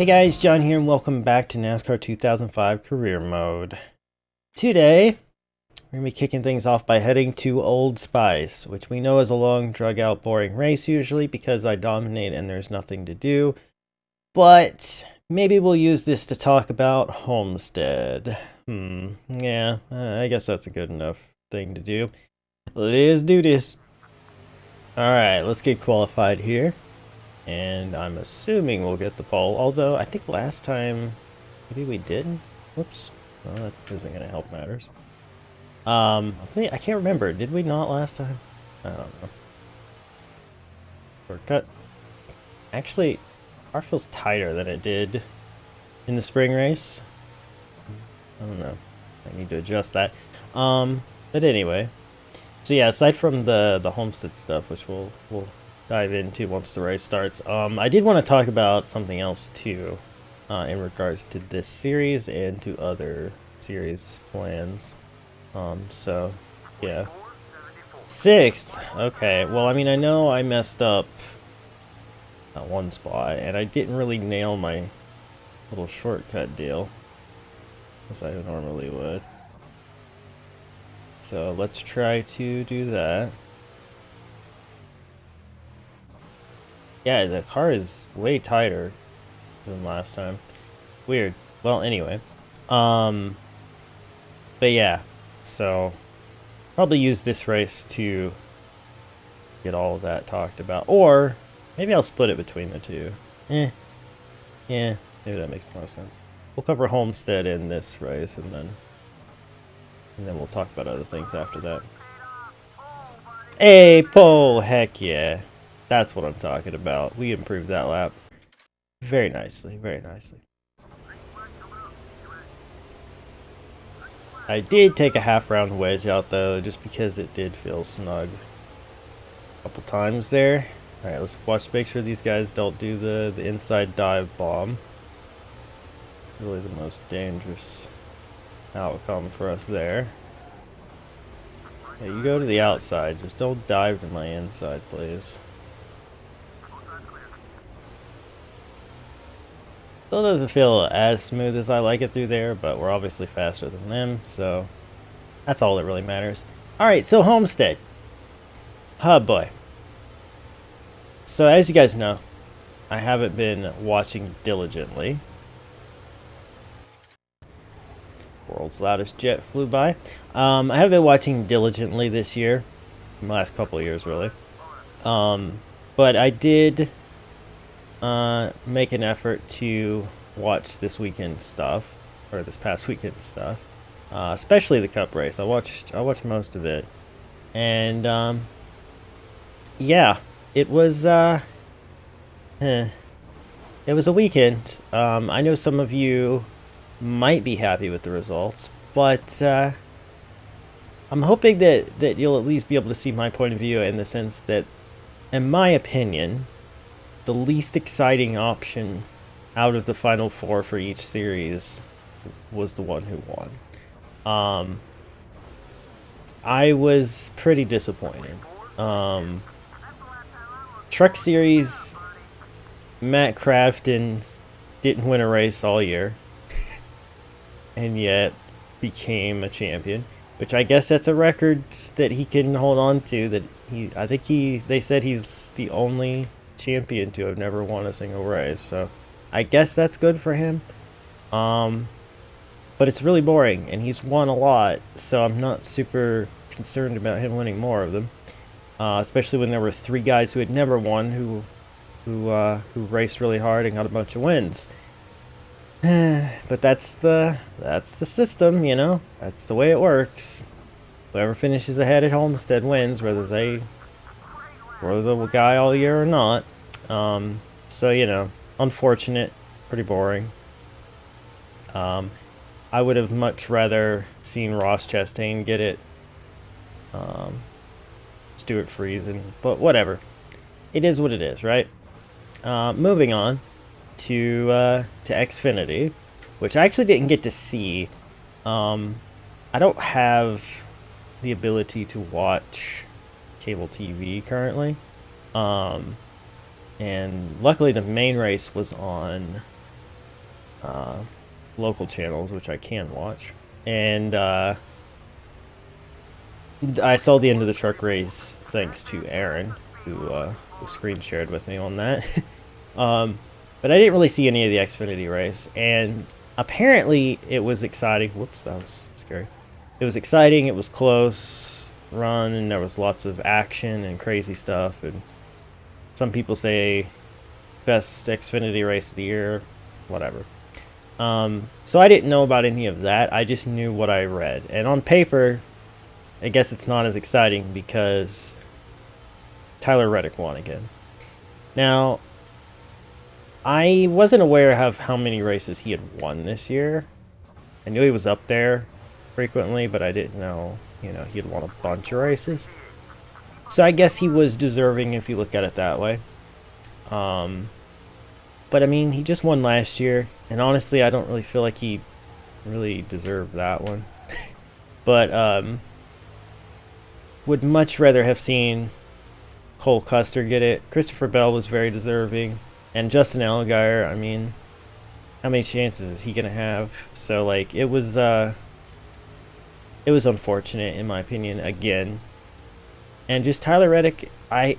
Hey guys, John here and welcome back to NASCAR 2005 Career Mode. Today, we're going to be kicking things off by heading to Old Spice, which we know is a long, drug-out, boring race usually because I dominate and there's nothing to do. But maybe we'll use this to talk about Homestead. Yeah, I guess that's a good enough thing to do. Let's do this. Alright, let's get qualified here. And I'm assuming we'll get the pole, although I think last time maybe we did. Whoops. Well, that isn't going to help matters. I can't remember. Did we not last time? I don't know. Shortcut. Actually, car feels tighter than it did in the spring race. I don't know. I need to adjust that. But anyway. So yeah, aside from the Homestead stuff, which we'll dive into once the race starts. I did want to talk about something else too, in regards to this series and to other series plans. So yeah, 6th. Okay, well, I mean, I know I messed up at one spot, and I didn't really nail my little shortcut deal as I normally would. So let's try to do that. Yeah, the car is way tighter than last time. Weird. Well, anyway. But yeah, so probably use this race to get all of that talked about. Or maybe I'll split it between the two. Yeah, maybe that makes more sense. We'll cover Homestead in this race and then we'll talk about other things after that. Hey, pole, heck yeah. That's what I'm talking about. We improved that lap very nicely, very nicely. I did take a half-round wedge out, though, just because it did feel snug a couple times there. Alright, let's watch, make sure these guys don't do the inside dive bomb. Really the most dangerous outcome for us there. Yeah, you go to the outside, just don't dive to my inside, please. Still doesn't feel as smooth as I like it through there, but we're obviously faster than them, so that's all that really matters. Alright, so Homestead. Oh boy. So as you guys know, I haven't been watching diligently. World's loudest jet flew by. I haven't been watching diligently this year. The last couple of years, really. But I did make an effort to watch this weekend stuff, or this past weekend stuff, especially the Cup race. I watched most of it, and yeah, it was a weekend. I know some of you might be happy with the results, but I'm hoping that you'll at least be able to see my point of view in the sense that, in my opinion, the least exciting option out of the final four for each series was the one who won. I was pretty disappointed. Truck Series, Matt Crafton didn't win a race all year and yet became a champion, which I guess that's a record that he can hold on to. That they said he's the only champion to have never won a single race, so I guess that's good for him. But it's really boring, and he's won a lot, so I'm not super concerned about him winning more of them, especially when there were 3 guys who had never won who raced really hard and got a bunch of wins. But that's the system, you know. That's the way it works. Whoever finishes ahead at Homestead wins, whether they were the guy all year or not. So, you know, unfortunate, pretty boring. I would have much rather seen Ross Chastain get it. Stuart Friesen, but whatever. It is what it is, right? Moving on to Xfinity, which I actually didn't get to see. I don't have the ability to watch cable TV currently. And luckily the main race was on local channels, which I can watch. And I saw the end of the truck race thanks to Aaron, who screen shared with me on that. But I didn't really see any of the Xfinity race, and apparently it was exciting. Whoops, that was scary. It was exciting, it was close run, and there was lots of action and crazy stuff, and some people say best Xfinity race of the year, whatever. So I didn't know about any of that. I just knew what I read. And on paper, I guess it's not as exciting because Tyler Reddick won again. Now, I wasn't aware of how many races he had won this year. I knew he was up there frequently, but I didn't know, he had won a bunch of races. So I guess he was deserving if you look at it that way. But I mean, he just won last year, and honestly, I don't really feel like he really deserved that one. But would much rather have seen Cole Custer get it. Christopher Bell was very deserving, and Justin Allgaier, I mean, how many chances is he gonna have? So like, it was unfortunate in my opinion again. And just Tyler Reddick, I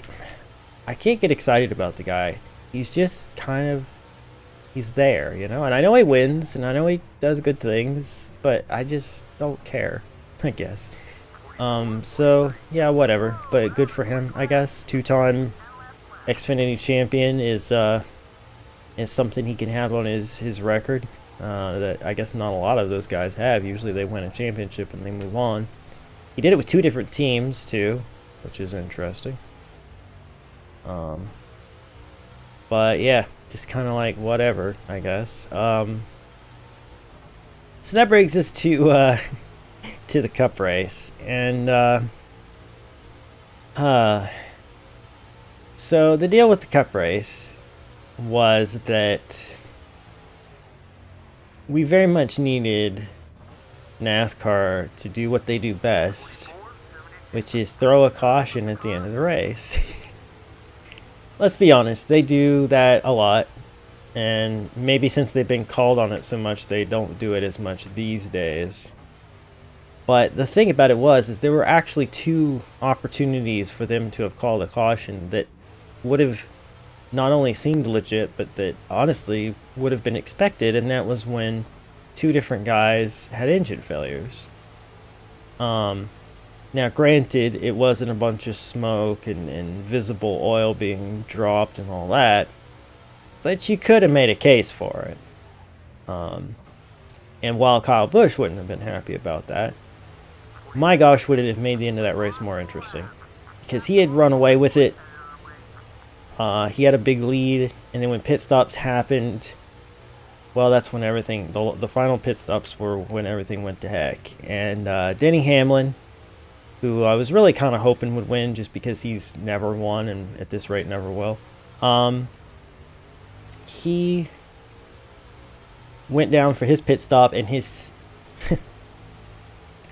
can't get excited about the guy. He's just he's there, and I know he wins, and I know he does good things, but I just don't care, I guess. So, yeah, whatever, but good for him, I guess. Two-time Xfinity champion is something he can have on his record, that I guess not a lot of those guys have. Usually they win a championship and they move on. He did it with two different teams, too, which is interesting. But yeah, just kind of like whatever, I guess. So that brings us to to the Cup race, and so the deal with the Cup race was that we very much needed NASCAR to do what they do best, which is throw a caution at the end of the race. Let's be honest, they do that a lot, and maybe since they've been called on it so much, they don't do it as much these days. But the thing about it is there were actually two opportunities for them to have called a caution that would have not only seemed legit, but that honestly would have been expected, and that was when two different guys had engine failures. Now, granted, it wasn't a bunch of smoke and visible oil being dropped and all that, but you could have made a case for it. And while Kyle Busch wouldn't have been happy about that, my gosh, would it have made the end of that race more interesting. Because he had run away with it. He had a big lead, and then when pit stops happened, well, that's when everything, the final pit stops were when everything went to heck. And Denny Hamlin, who I was really kind of hoping would win just because he's never won and at this rate never will. He went down for his pit stop, and his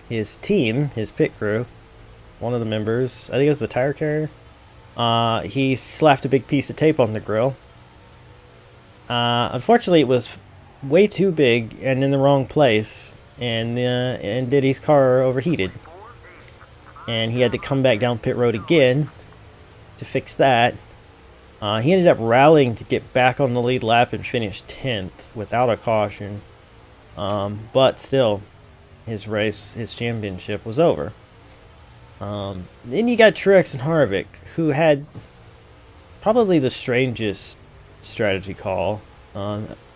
his team, his pit crew, one of the members, I think it was the tire carrier, he slapped a big piece of tape on the grill. Unfortunately, it was way too big and in the wrong place, and Diddy's car overheated. And he had to come back down pit road again to fix that. He ended up rallying to get back on the lead lap and finish 10th without a caution. But still, his championship was over. Then you got Truex and Harvick, who had probably the strangest strategy call.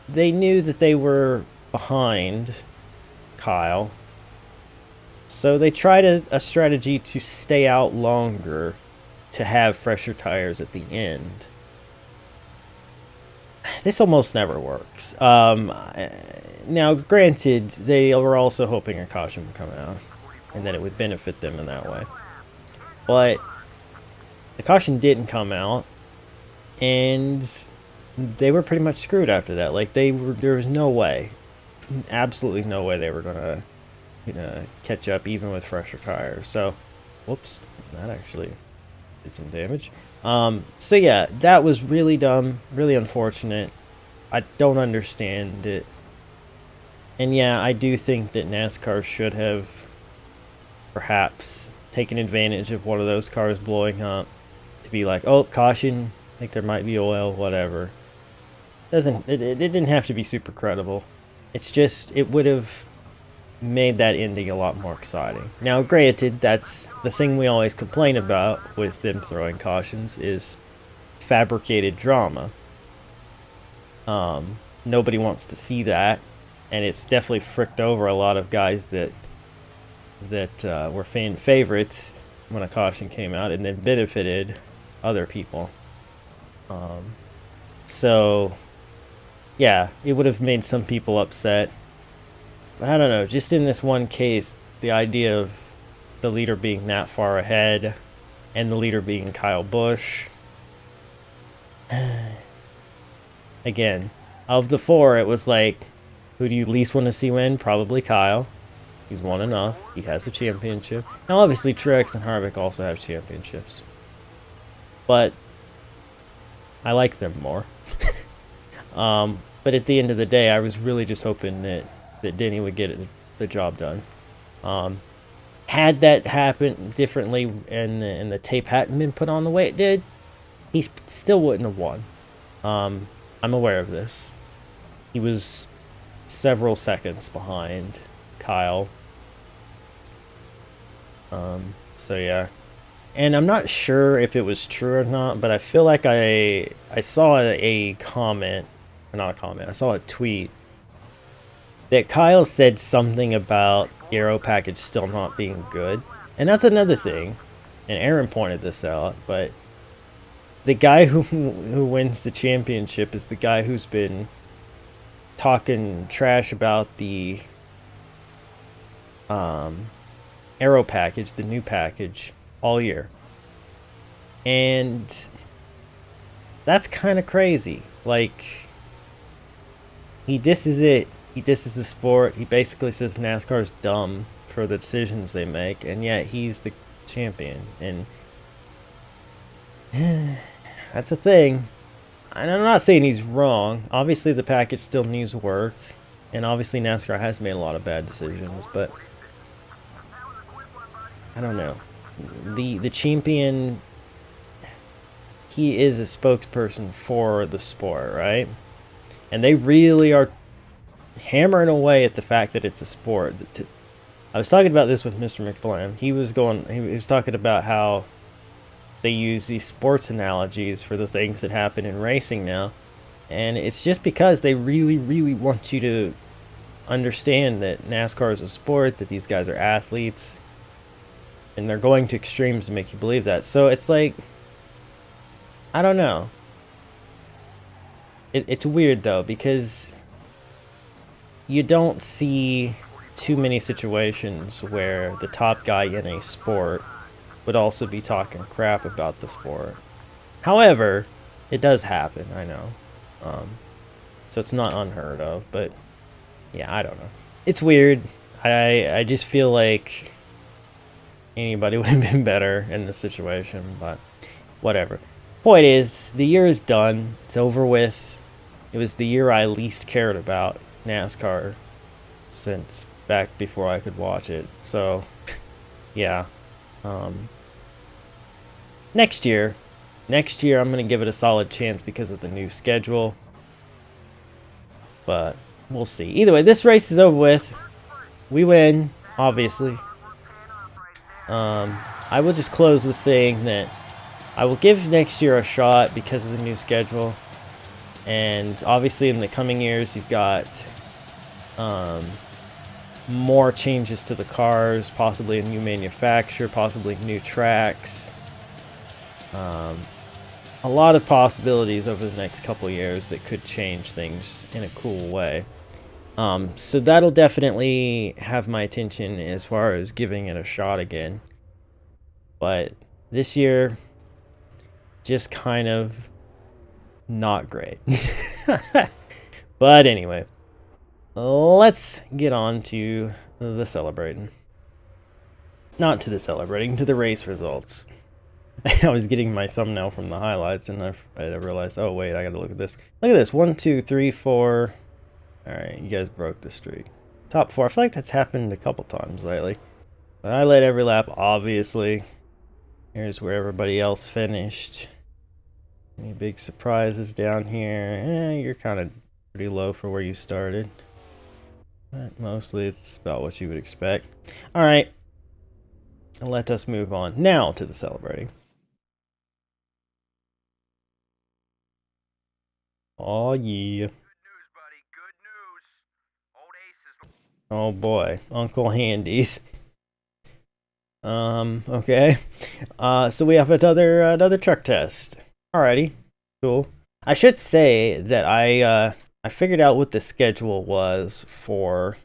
They knew that they were behind Kyle, so they tried a strategy to stay out longer to have fresher tires at the end. This almost never works. Now, granted, they were also hoping a caution would come out and that it would benefit them in that way. But the caution didn't come out, and they were pretty much screwed after that. Like, there was no way, absolutely no way they were going to catch up even with fresher tires. So, whoops, that actually did some damage. So yeah, that was really dumb, really unfortunate. I don't understand it. And yeah, I do think that NASCAR should have perhaps taken advantage of one of those cars blowing up to be like, oh, caution, like there might be oil, whatever. It didn't have to be super credible. It's just, it would have made that ending a lot more exciting. Now, granted, that's the thing we always complain about with them throwing cautions is fabricated drama. Nobody wants to see that, and it's definitely fricked over a lot of guys that were fan favorites when a caution came out, and then benefited other people. So, yeah, it would have made some people upset. But I don't know, just in this one case, the idea of the leader being that far ahead and the leader being Kyle Busch. Again, of the four, it was like, who do you least want to see win? Probably Kyle. He's won enough. He has a championship. Now, obviously, Truex and Harvick also have championships. But I like them more. But at the end of the day, I was really just hoping that Denny would get the job done. Had that happened differently and the tape hadn't been put on the way it did, he still wouldn't have won. I'm aware of this. He was several seconds behind Kyle. So yeah. And I'm not sure if it was true or not, but I feel like I saw a comment, not a comment, I saw a tweet that Kyle said something about Aero package still not being good. And that's another thing, and Aaron pointed this out, but the guy who wins the championship is the guy who's been talking trash about the Aero package, the new package, all year. And that's kind of crazy. Like, he disses it. He disses the sport. He basically says NASCAR's dumb for the decisions they make, and yet he's the champion. And that's a thing. And I'm not saying he's wrong. Obviously, the package still needs work, and obviously NASCAR has made a lot of bad decisions, but I don't know. The champion, he is a spokesperson for the sport, right? And they really are hammering away at the fact that it's a sport. I was talking about this with Mr. McBlam. He was talking about how they use these sports analogies for the things that happen in racing now. And it's just because they really, really want you to understand that NASCAR is a sport, that these guys are athletes, and they're going to extremes to make you believe that. So it's like, I don't know. It's weird, though, because you don't see too many situations where the top guy in a sport would also be talking crap about the sport. However, it does happen, I know. So it's not unheard of, but yeah, I don't know. It's weird. I just feel like anybody would have been better in this situation, but whatever. Point is, the year is done. It's over with. It was the year I least cared about NASCAR since back before I could watch it. So, yeah. Next year I'm going to give it a solid chance because of the new schedule. But we'll see. Either way, this race is over with. We win, obviously. I will just close with saying that I will give next year a shot because of the new schedule. And obviously in the coming years you've got more changes to the cars, possibly a new manufacturer, possibly new tracks. A lot of possibilities over the next couple of years that could change things in a cool way. So that'll definitely have my attention as far as giving it a shot again. But this year, just kind of not great. But anyway, let's get on to the celebrating. Not to the celebrating, to the race results. I was getting my thumbnail from the highlights, and I realized, oh wait, I gotta look at this. Look at this, 1, 2, 3, 4. All right, you guys broke the streak. top 4. I feel like that's happened a couple times lately. But I led every lap, obviously. Here's where everybody else finished. Any big surprises down here? You're kind of pretty low for where you started. But mostly it's about what you would expect. Alright. Let us move on now to the celebrating. Oh yeah. Oh boy, Uncle Handy's. Okay. So we have another truck test. Alrighty, cool. I should say that I figured out what the schedule was for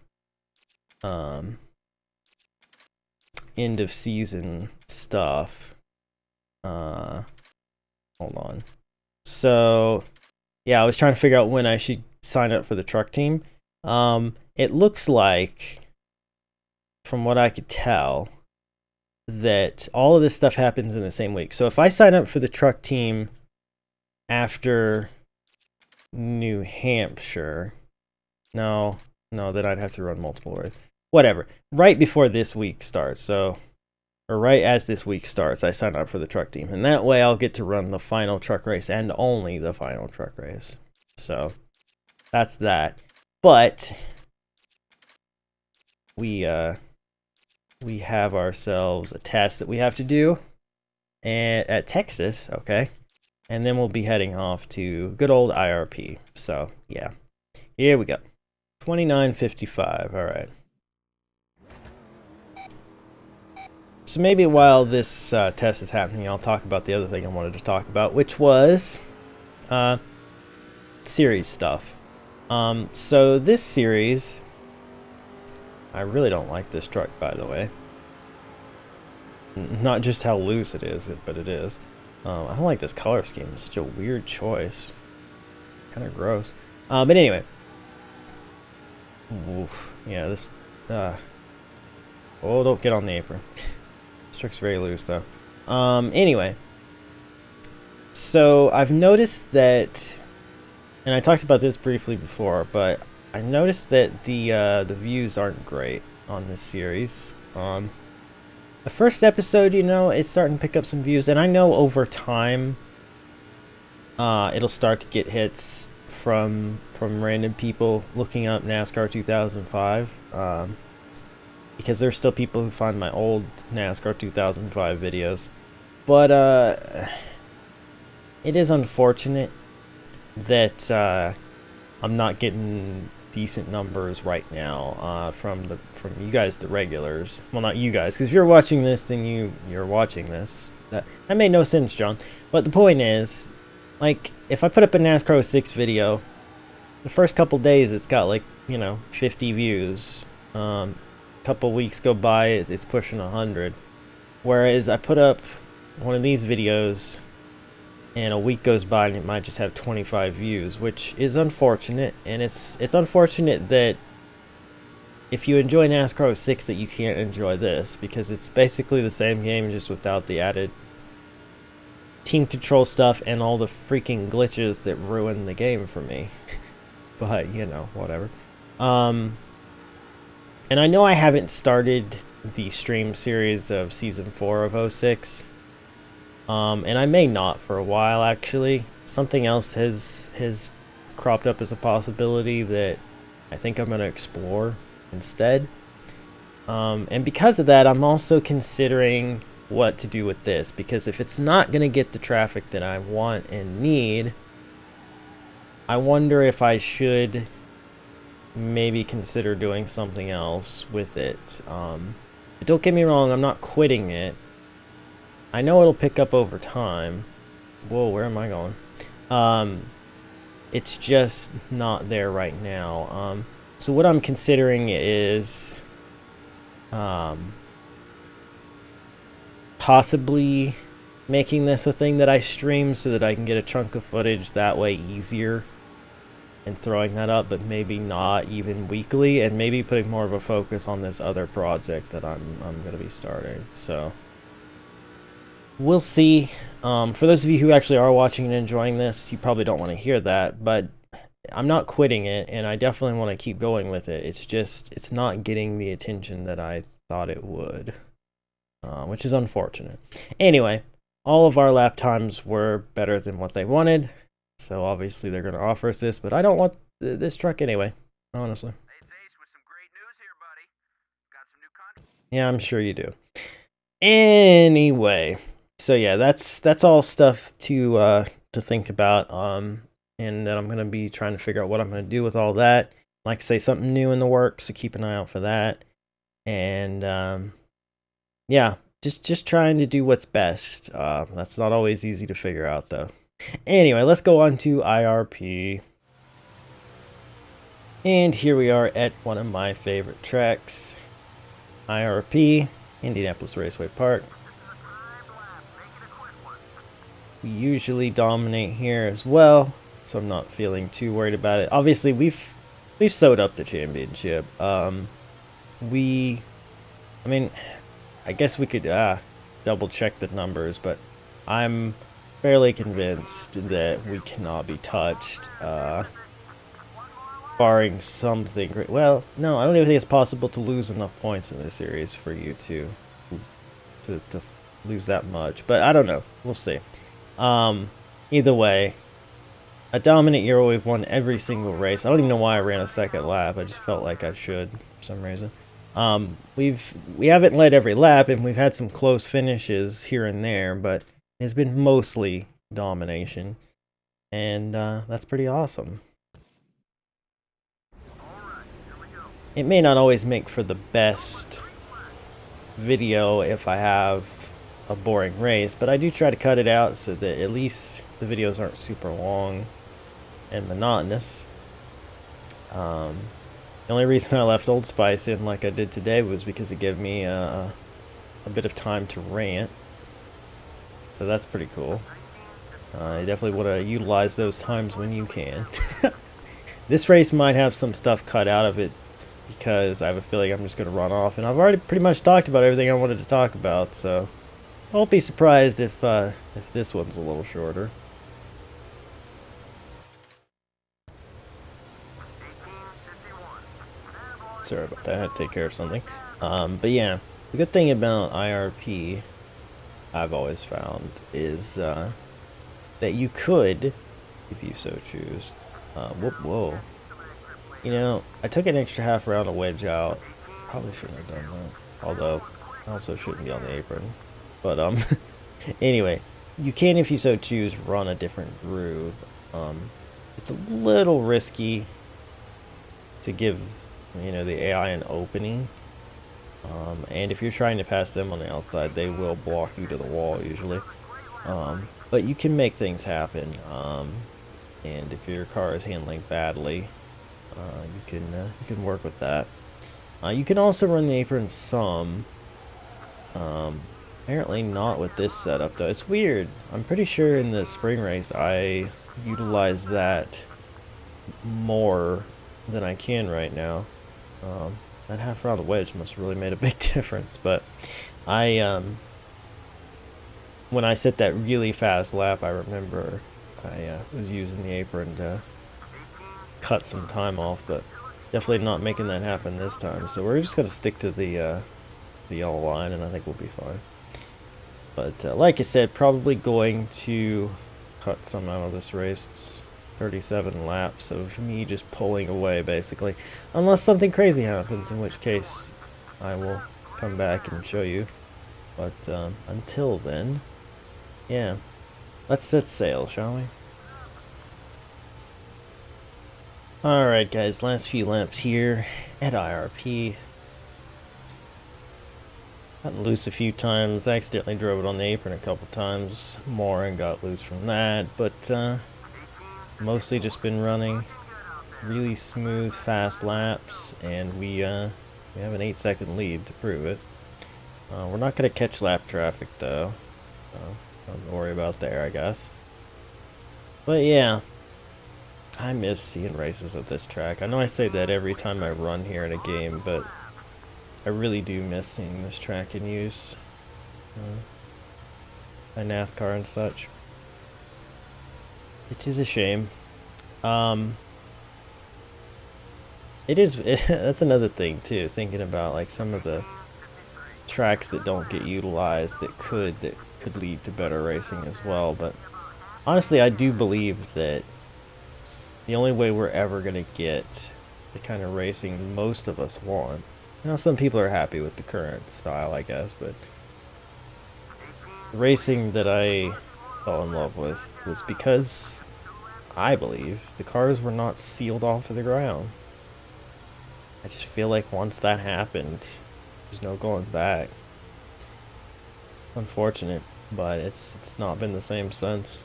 end of season stuff. Hold on. So yeah, I was trying to figure out when I should sign up for the truck team. It looks like, from what I could tell, that all of this stuff happens in the same week. So if I sign up for the truck team after New Hampshire, no, then I'd have to run multiple races. Whatever. Right before this week starts, or right as this week starts, I sign up for the truck team. And that way I'll get to run the final truck race and only the final truck race. So that's that. But we have ourselves a test that we have to do at Texas, okay? And then we'll be heading off to good old IRP. So, yeah. Here we go. 29:55, all right. So maybe while this test is happening, I'll talk about the other thing I wanted to talk about, which was series stuff. So this series, I really don't like this truck, by the way. Not just how loose it is, but it is. I don't like this color scheme. It's such a weird choice. Kind of gross. But anyway. Oof. Yeah, this... oh, don't get on the apron. This truck's very loose, though. Anyway. So, I've noticed that... And I talked about this briefly before, but I noticed that the views aren't great on this series. The first episode, you know, it's starting to pick up some views, and I know over time it'll start to get hits from random people looking up NASCAR 2005, because there's still people who find my old NASCAR 2005 videos. But it is unfortunate that I'm not getting decent numbers right now from you guys, the regulars. Well, not you guys, because if you're watching this, then you're watching this. That made no sense, John. But the point is, like, if I put up a NASCAR 06 video, the first couple days it's got, like, you know, 50 views. Couple weeks go by, it's pushing 100. Whereas I put up one of these videos and a week goes by and it might just have 25 views, which is unfortunate. And it's unfortunate that if you enjoy NASCAR 06 that you can't enjoy this, because it's basically the same game just without the added team control stuff and all the freaking glitches that ruin the game for me. But, you know, whatever. And I know I haven't started the stream series of Season 4 of 06. And I may not for a while, actually. Something else has cropped up as a possibility that I think I'm going to explore instead. And because of that, I'm also considering what to do with this. Because if it's not going to get the traffic that I want and need, I wonder if I should maybe consider doing something else with it. But don't get me wrong, I'm not quitting it. I know it'll pick up over time. Whoa, where am I going? It's just not there right now. So what I'm considering is possibly making this a thing that I stream so that I can get a chunk of footage that way easier and throwing that up, but maybe not even weekly, and maybe putting more of a focus on this other project that I'm going to be starting. So we'll see. For those of you who actually are watching and enjoying this, you probably don't want to hear that, but I'm not quitting it, and I definitely want to keep going with it. It's just, it's not getting the attention that I thought it would, which is unfortunate. Anyway, all of our lap times were better than what they wanted, so obviously they're going to offer us this, but I don't want this truck anyway, honestly. Yeah, I'm sure you do. Anyway, so yeah, that's all stuff to think about. And then I'm gonna be trying to figure out what I'm gonna do with all that. Like I say, something new in the works, so keep an eye out for that. And yeah, just trying to do what's best. That's not always easy to figure out though. Anyway, let's go on to IRP. And here we are at one of my favorite tracks, IRP, Indianapolis Raceway Park. We usually dominate here as well, so I'm not feeling too worried about it. Obviously, we've sewed up the championship. I mean, I guess we could double check the numbers, but I'm fairly convinced that we cannot be touched, barring something great. Well, no, I don't even think it's possible to lose enough points in this series for you to lose that much. But I don't know. We'll see. Either way, a dominant year. We've won every single race. I don't even know why I ran a second lap. I just felt like I should for some reason. We haven't led every lap, and we've had some close finishes here and there, but it's been mostly domination, and that's pretty awesome. It may not always make for the best video if I have a boring race, but I do try to cut it out so that at least the videos aren't super long and monotonous. The only reason I left Old Spice in like I did today was because it gave me a bit of time to rant, so that's pretty cool. You definitely want to utilize those times when you can. This race might have some stuff cut out of it because I have a feeling I'm just going to run off, and I've already pretty much talked about everything I wanted to talk about, so I won't be surprised if this one's a little shorter. Sorry about that, I had to take care of something. But yeah, the good thing about IRP, I've always found, is that you could, if you so choose, whoa. You know, I took an extra half round of wedge out. Probably shouldn't have done that. Although, I also shouldn't be on the apron. But, anyway, you can, if you so choose, run a different groove. It's a little risky to give, you know, the AI an opening. And if you're trying to pass them on the outside, they will block you to the wall, usually. But you can make things happen. And if your car is handling badly, you can work with that. You can also run the apron some. Apparently not with this setup though. It's weird. I'm pretty sure in the spring race I utilized that more than I can right now. That half round of wedge must have really made a big difference. But when I set that really fast lap, I remember I was using the apron to cut some time off, but definitely not making that happen this time. So we're just gonna stick to the yellow line, and I think we'll be fine. But like I said, probably going to cut some out of this race. It's 37 laps of me just pulling away, basically, unless something crazy happens, in which case I will come back and show you. But until then, yeah, let's set sail, shall we? Alright guys, last few laps here at IRP. Got loose a few times, I accidentally drove it on the apron a couple times more and got loose from that, but mostly just been running really smooth, fast laps, and we have an 8-second lead to prove it. We're not going to catch lap traffic though, don't worry about there, I guess. But yeah, I miss seeing races at this track. I know I say that every time I run here in a game, but I really do miss seeing this track in use by NASCAR and such. It is a shame. It is. That's another thing too. Thinking about like some of the tracks that don't get utilized that could lead to better racing as well. But honestly, I do believe that the only way we're ever gonna get the kind of racing most of us want. You know, some people are happy with the current style, I guess, but the racing that I fell in love with was because I believe the cars were not sealed off to the ground. I just feel like once that happened, there's no going back. Unfortunate, but it's not been the same since.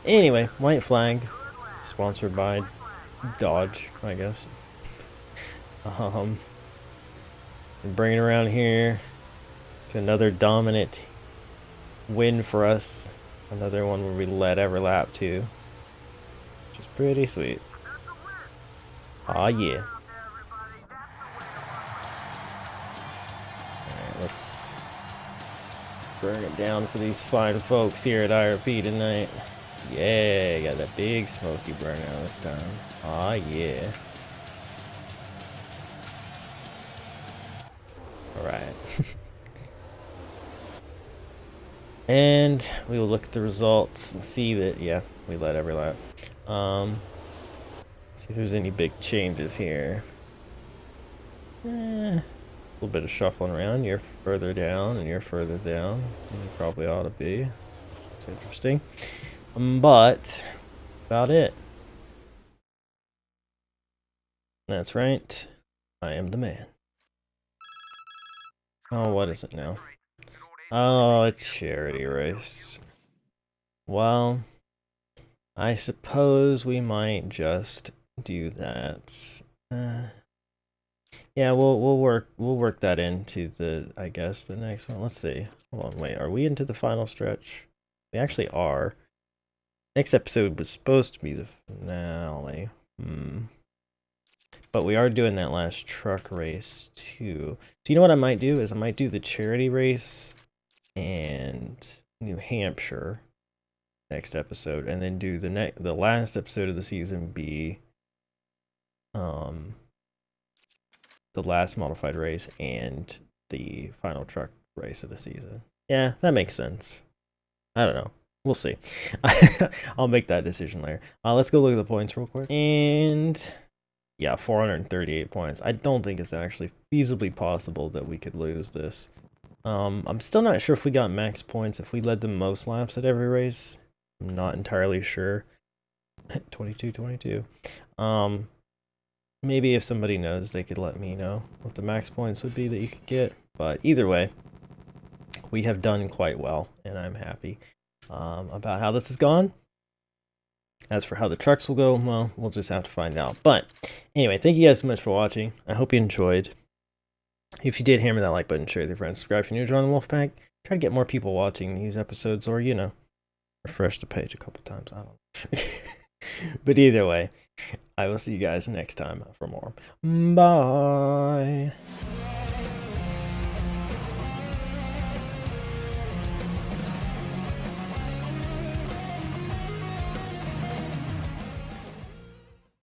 Anyway, white flag, sponsored by Dodge, I guess. Bring it around here to another dominant win for us. Another one where we led every lap too, which is pretty sweet. Aw, yeah. Alright, let's burn it down for these fine folks here at IRP tonight. Yeah, got that big smoky burnout this time. Aw, yeah. Alright. And we will look at the results and see that, yeah, we led every lap. See if there's any big changes here. A little bit of shuffling around. You're further down and you're further down. You probably ought to be. It's interesting. But about it. That's right. I am the man. Oh, what is it now? Oh, a charity race. Well, I suppose we might just do that. Yeah, we'll work that into the, I guess, the next one. Let's see. Hold on, wait. Are we into the final stretch? We actually are. Next episode was supposed to be the finale. But we are doing that last truck race too. So you know what I might do is I might do the charity race and New Hampshire next episode, and then do the last episode of the season be the last modified race and the final truck race of the season. Yeah, that makes sense. I don't know. We'll see. I'll make that decision later. Let's go look at the points real quick. And yeah, 438 points. I don't think it's actually feasibly possible that we could lose this. I'm still not sure if we got max points if we led the most laps at every race. I'm not entirely sure. 22. Maybe if somebody knows, they could let me know what the max points would be that you could get. But either way, we have done quite well, and I'm happy about how this has gone. As for how the trucks will go, well, we'll just have to find out. But anyway, thank you guys so much for watching. I hope you enjoyed. If you did, hammer that like button, share with your friends, subscribe if you're new, join the Wolfpack. Try to get more people watching these episodes, or, you know, refresh the page a couple times. I don't know. But either way, I will see you guys next time for more. Bye.